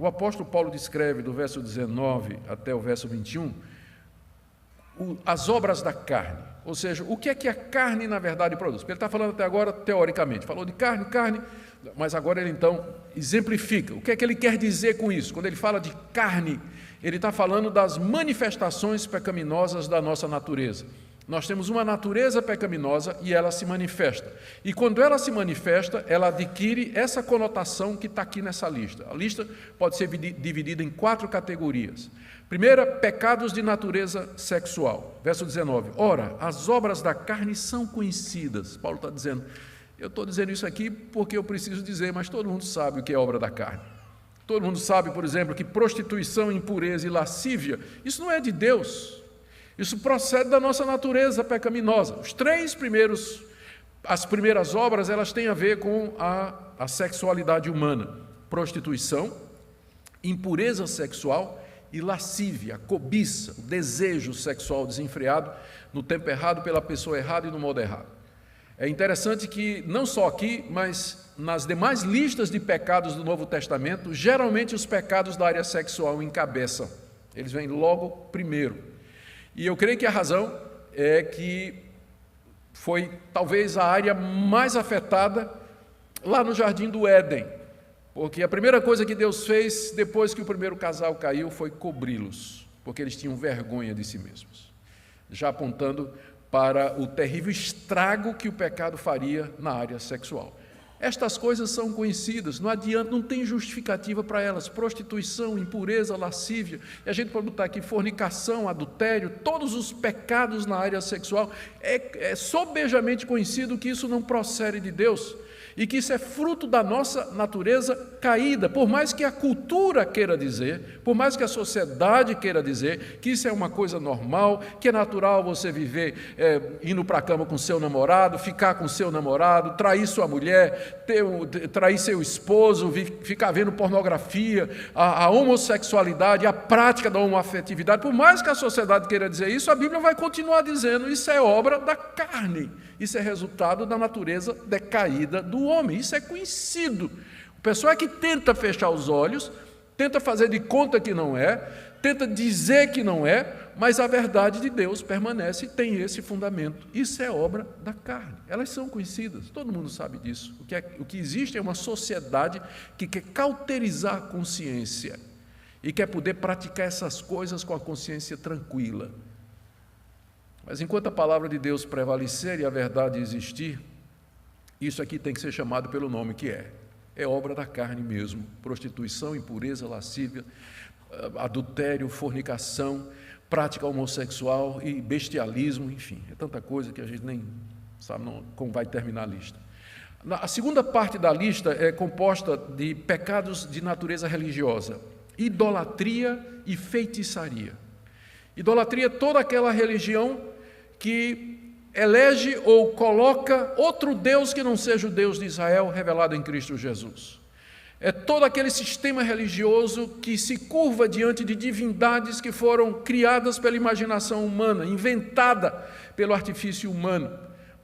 O apóstolo Paulo descreve, do verso 19 até o verso 21, as obras da carne, ou seja, o que é que a carne na verdade produz. Ele está falando até agora teoricamente, falou de carne, mas agora ele então exemplifica. O que é que ele quer dizer com isso? Quando ele fala de carne, ele está falando das manifestações pecaminosas da nossa natureza. Nós temos uma natureza pecaminosa e ela se manifesta. E quando ela se manifesta, ela adquire essa conotação que está aqui nessa lista. A lista pode ser dividida em 4 categorias. Primeira, pecados de natureza sexual. Verso 19. Ora, as obras da carne são conhecidas. Paulo está dizendo, eu estou dizendo isso aqui porque eu preciso dizer, mas todo mundo sabe o que é obra da carne. Todo mundo sabe, por exemplo, que prostituição, impureza e lascívia, isso não é de Deus. Isso procede da nossa natureza pecaminosa. As primeiras obras, elas têm a ver com a sexualidade humana. Prostituição, impureza sexual e lascívia, cobiça, o desejo sexual desenfreado no tempo errado, pela pessoa errada e no modo errado. É interessante que, não só aqui, mas nas demais listas de pecados do Novo Testamento, geralmente os pecados da área sexual encabeçam. Eles vêm logo primeiro. E eu creio que a razão é que foi talvez a área mais afetada lá no Jardim do Éden, porque a primeira coisa que Deus fez depois que o primeiro casal caiu foi cobri-los, porque eles tinham vergonha de si mesmos, já apontando para o terrível estrago que o pecado faria na área sexual. Estas coisas são conhecidas, não adianta, não tem justificativa para elas. Prostituição, impureza, lascívia, e a gente pode botar aqui fornicação, adultério, todos os pecados na área sexual. É sobejamente conhecido que isso não procede de Deus e que isso é fruto da nossa natureza caída, por mais que a cultura queira dizer, por mais que a sociedade queira dizer que isso é uma coisa normal, que é natural você viver indo para a cama com seu namorado, ficar com seu namorado, trair sua mulher, trair seu esposo, ficar vendo pornografia, a homossexualidade, a prática da homoafetividade. Por mais que a sociedade queira dizer isso, a Bíblia vai continuar dizendo isso é obra da carne, isso é resultado da natureza decaída do homem, isso é conhecido. O pessoal é que tenta fechar os olhos, tenta fazer de conta que não é, tenta dizer que não é, mas a verdade de Deus permanece e tem esse fundamento. Isso é obra da carne. Elas são conhecidas, todo mundo sabe disso. O que existe é uma sociedade que quer cauterizar a consciência e quer poder praticar essas coisas com a consciência tranquila. Mas enquanto a palavra de Deus prevalecer e a verdade existir, isso aqui tem que ser chamado pelo nome que é obra da carne mesmo. Prostituição, impureza, lascívia, adultério, fornicação, prática homossexual e bestialismo, enfim, é tanta coisa que a gente nem sabe como vai terminar a lista. A segunda parte da lista é composta de pecados de natureza religiosa, idolatria e feitiçaria. Idolatria é toda aquela religião que elege ou coloca outro Deus que não seja o Deus de Israel revelado em Cristo Jesus. É todo aquele sistema religioso que se curva diante de divindades que foram criadas pela imaginação humana, inventada pelo artifício humano.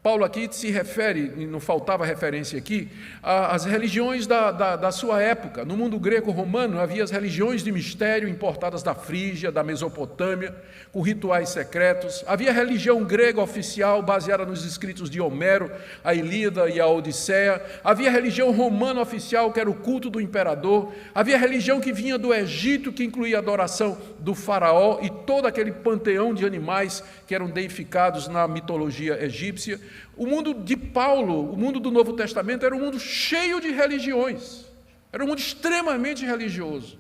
Paulo aqui se refere, e não faltava referência aqui, às religiões da sua época. No mundo greco-romano havia as religiões de mistério importadas da Frígia, da Mesopotâmia, com rituais secretos. Havia a religião grega oficial baseada nos escritos de Homero, a Ilíada e a Odisseia. Havia a religião romana oficial, que era o culto do imperador. Havia a religião que vinha do Egito, que incluía a adoração do faraó e todo aquele panteão de animais que eram deificados na mitologia egípcia. O mundo de Paulo, o mundo do Novo Testamento, era um mundo cheio de religiões, era um mundo extremamente religioso.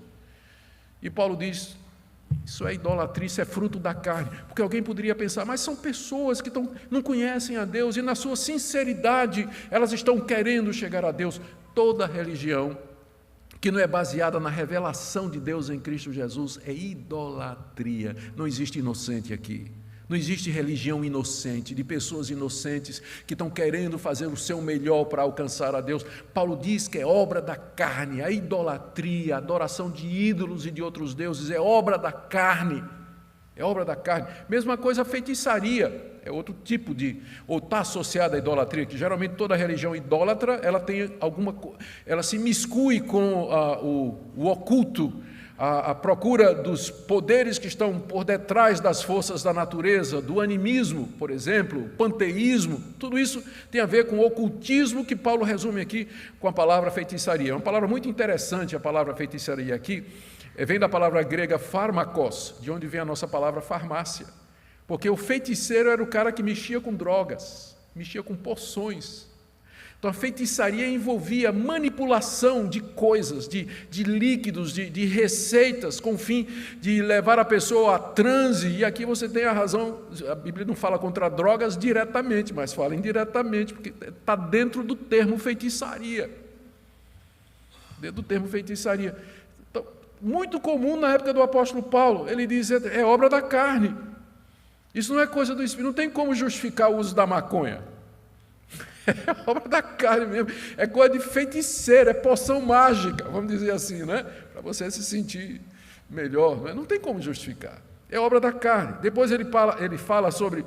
E Paulo diz, isso é idolatria, isso é fruto da carne, porque alguém poderia pensar, mas são pessoas que não conhecem a Deus e na sua sinceridade elas estão querendo chegar a Deus. Toda religião que não é baseada na revelação de Deus em Cristo Jesus é idolatria. Não existe inocente aqui. Não existe religião inocente, de pessoas inocentes que estão querendo fazer o seu melhor para alcançar a Deus. Paulo diz que é obra da carne, a idolatria, a adoração de ídolos e de outros deuses é obra da carne. é obra da carne. Mesma coisa a feitiçaria, é outro tipo ou está associada à idolatria, que geralmente toda religião idólatra, ela se miscui com o oculto, a procura dos poderes que estão por detrás das forças da natureza, do animismo, por exemplo, o panteísmo, tudo isso tem a ver com o ocultismo que Paulo resume aqui com a palavra feitiçaria. É uma palavra muito interessante, a palavra feitiçaria aqui, vem da palavra grega pharmakos, de onde vem a nossa palavra farmácia, porque o feiticeiro era o cara que mexia com drogas, mexia com poções. Então a feitiçaria envolvia manipulação de coisas, de líquidos, de receitas, com o fim de levar a pessoa a transe, e aqui você tem a razão, a Bíblia não fala contra drogas diretamente, mas fala indiretamente, porque está dentro do termo feitiçaria. Dentro do termo feitiçaria. Então, muito comum na época do apóstolo Paulo, ele diz, é obra da carne. Isso não é coisa do Espírito, não tem como justificar o uso da maconha. É obra da carne mesmo, é coisa de feiticeiro, é poção mágica, vamos dizer assim, né? Para você se sentir melhor, não tem como justificar, é obra da carne. Depois ele fala sobre,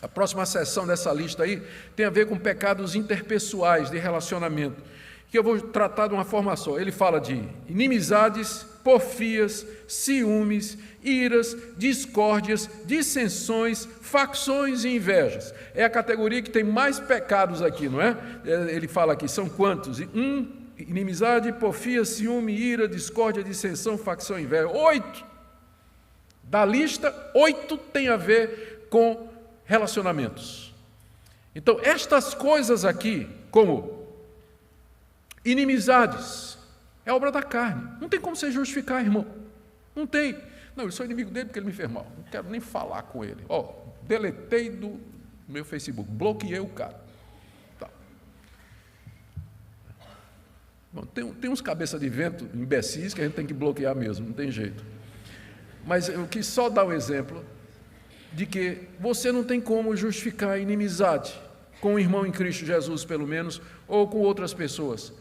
a próxima seção dessa lista aí, tem a ver com pecados interpessoais de relacionamento, que eu vou tratar de uma forma só. Ele fala de inimizades, porfias, ciúmes, iras, discórdias, dissensões, facções e invejas. É a categoria que tem mais pecados aqui, não é? Ele fala aqui, são quantos? Inimizade, porfia, ciúme, ira, discórdia, dissensão, facção e inveja. 8. Da lista, 8 tem a ver com relacionamentos. Então, estas coisas aqui, como inimizades, é obra da carne. Não tem como você justificar, irmão. Não tem. Não, eu sou inimigo dele porque ele me fez mal. Não quero nem falar com ele. Deletei do meu Facebook, bloqueei o cara. Tá. Bom, tem uns cabeça de vento imbecis que a gente tem que bloquear mesmo, não tem jeito. Mas eu quis só dar um exemplo de que você não tem como justificar a inimizade com o irmão em Cristo Jesus, pelo menos, ou com outras pessoas.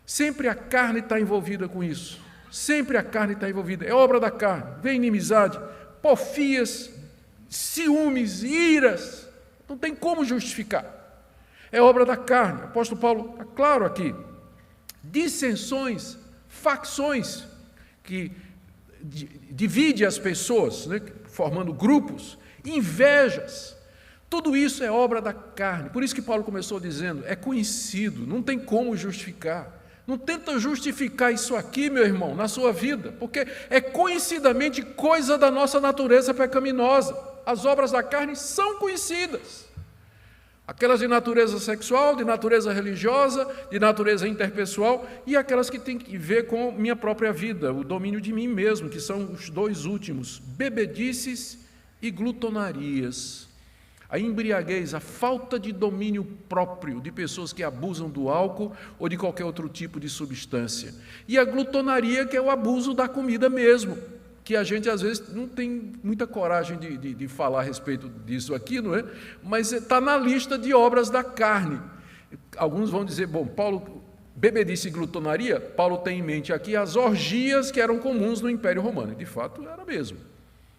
Sempre a carne está envolvida com isso. Sempre a carne está envolvida. É obra da carne. Vem inimizade, porfias, ciúmes, iras. Não tem como justificar. É obra da carne. O apóstolo Paulo está claro aqui. Dissensões, facções, que divide as pessoas, né, formando grupos, invejas. Tudo isso é obra da carne. Por isso que Paulo começou dizendo, é conhecido, não tem como justificar. Não tenta justificar isso aqui, meu irmão, na sua vida, porque é conhecidamente coisa da nossa natureza pecaminosa. As obras da carne são conhecidas. Aquelas de natureza sexual, de natureza religiosa, de natureza interpessoal, e aquelas que têm que ver com minha própria vida, o domínio de mim mesmo, que são os dois últimos, bebedices e glutonarias. A embriaguez, a falta de domínio próprio de pessoas que abusam do álcool ou de qualquer outro tipo de substância. E a glutonaria, que é o abuso da comida mesmo, que a gente às vezes não tem muita coragem de falar a respeito disso aqui, não é? Mas está na lista de obras da carne. Alguns vão dizer, bom, Paulo, bebedice e glutonaria, Paulo tem em mente aqui as orgias que eram comuns no Império Romano, e de fato era mesmo.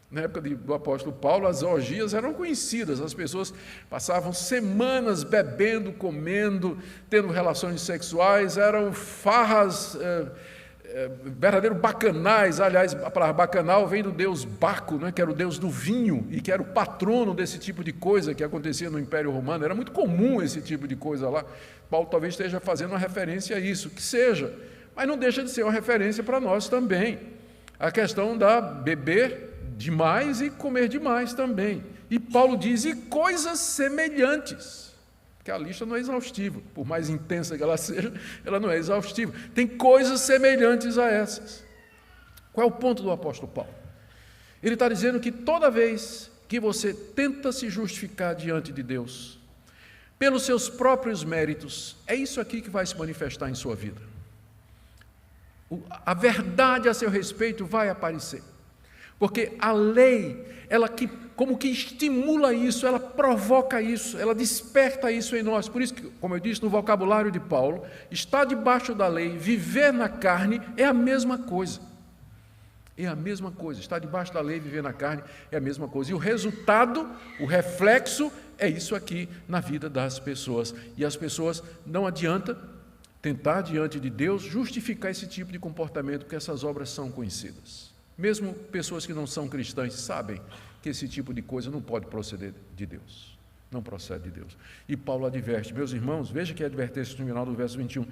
Na época do apóstolo Paulo, as orgias eram conhecidas, as pessoas passavam semanas bebendo, comendo, tendo relações sexuais, eram farras, verdadeiros bacanais. Aliás, a palavra bacanal vem do deus Baco, né, que era o deus do vinho e que era o patrono desse tipo de coisa que acontecia no Império Romano. Era muito comum esse tipo de coisa lá. Paulo talvez esteja fazendo uma referência a isso, que seja, mas não deixa de ser uma referência para nós também. A questão da beber demais e comer demais também. E Paulo diz, e coisas semelhantes, que a lista não é exaustiva, por mais intensa que ela seja, ela não é exaustiva. Tem coisas semelhantes a essas. Qual é o ponto do apóstolo Paulo? Ele está dizendo que toda vez que você tenta se justificar diante de Deus, pelos seus próprios méritos, é isso aqui que vai se manifestar em sua vida. A verdade a seu respeito vai aparecer. Porque a lei, ela como que estimula isso, ela provoca isso, ela desperta isso em nós. Por isso que, como eu disse no vocabulário de Paulo, estar debaixo da lei, viver na carne, é a mesma coisa. É a mesma coisa, estar debaixo da lei e viver na carne é a mesma coisa. E o resultado, o reflexo, é isso aqui na vida das pessoas. E as pessoas, não adianta tentar diante de Deus justificar esse tipo de comportamento, porque essas obras são conhecidas. Mesmo pessoas que não são cristãs sabem que esse tipo de coisa não pode proceder de Deus. Não procede de Deus. E Paulo adverte, meus irmãos, veja que a advertência no final do verso 21.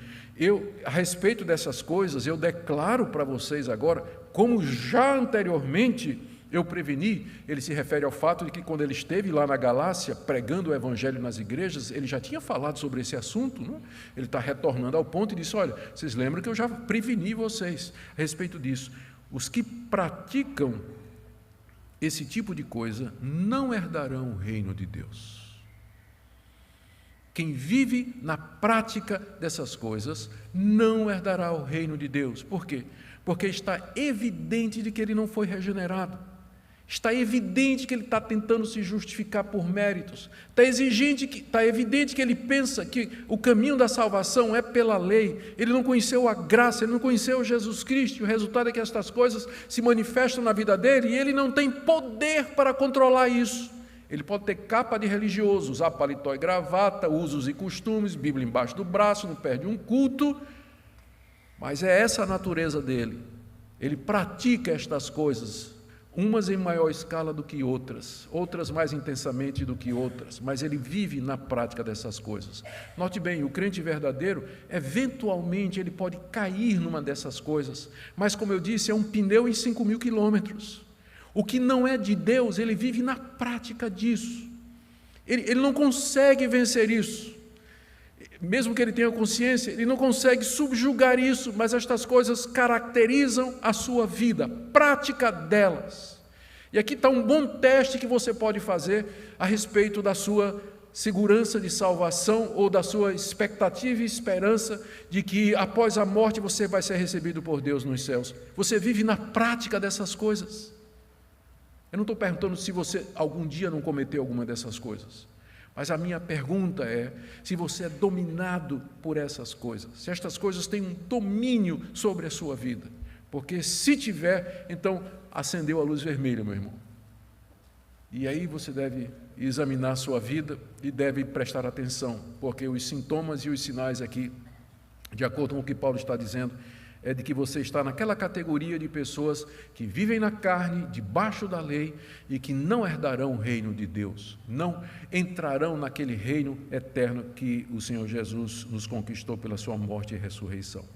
A respeito dessas coisas, eu declaro para vocês agora, como já anteriormente eu preveni. Ele se refere ao fato de que quando ele esteve lá na Galácia, pregando o evangelho nas igrejas, ele já tinha falado sobre esse assunto, não? Ele está retornando ao ponto e disse, olha, vocês lembram que eu já preveni vocês a respeito disso. Os que praticam esse tipo de coisa não herdarão o reino de Deus. Quem vive na prática dessas coisas não herdará o reino de Deus. Por quê? Porque está evidente de que ele não foi regenerado. Está evidente que ele está tentando se justificar por méritos. Está evidente que ele pensa que o caminho da salvação é pela lei. Ele não conheceu a graça, ele não conheceu Jesus Cristo. E o resultado é que estas coisas se manifestam na vida dele e ele não tem poder para controlar isso. Ele pode ter capa de religioso, usar paletó e gravata, usos e costumes, Bíblia embaixo do braço, não perde um culto, mas é essa a natureza dele. Ele pratica estas coisas, umas em maior escala do que outras, outras mais intensamente do que outras, mas ele vive na prática dessas coisas. Note bem, o crente verdadeiro, eventualmente ele pode cair numa dessas coisas, mas como eu disse, é um pneu em 5.000 quilômetros. O que não é de Deus, ele vive na prática disso. Ele não consegue vencer isso. Mesmo que ele tenha consciência, ele não consegue subjugar isso, mas estas coisas caracterizam a sua vida, a prática delas. E aqui está um bom teste que você pode fazer a respeito da sua segurança de salvação ou da sua expectativa e esperança de que após a morte você vai ser recebido por Deus nos céus. Você vive na prática dessas coisas. Eu não estou perguntando se você algum dia não cometeu alguma dessas coisas, mas a minha pergunta é se você é dominado por essas coisas, se estas coisas têm um domínio sobre a sua vida, porque se tiver, então acendeu a luz vermelha, meu irmão. E aí você deve examinar a sua vida e deve prestar atenção, porque os sintomas e os sinais aqui, de acordo com o que Paulo está dizendo, é de que você está naquela categoria de pessoas que vivem na carne, debaixo da lei, e que não herdarão o reino de Deus, não entrarão naquele reino eterno que o Senhor Jesus nos conquistou pela sua morte e ressurreição.